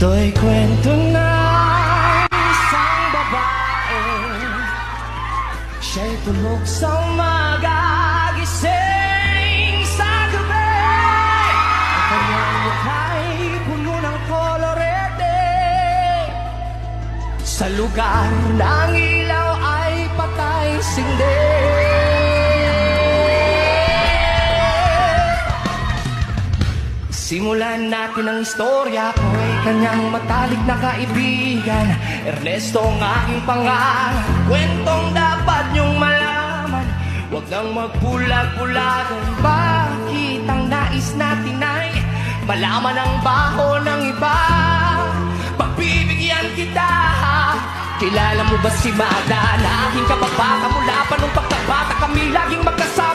Ito'y kwento ng isang babae. Siya'y tulog sa umaga, gising sa gabi. Ang kanyang mukha'y puno ng kolorete. Sa lugar ng ilaw ay patay sindi. Simulan natin ang istorya ko ay kanyang matalik na kaibigan. Ernesto ang aking pangalan, kwentong dapat niyong malaman. Huwag nang magbulag-bulagan, bakit ang nais natin ay malaman ang baho ng iba. Pagbibigyan kita, kilala mo ba si Magda na aking kababata? Mula pa nung pagkabata kami laging magkasama.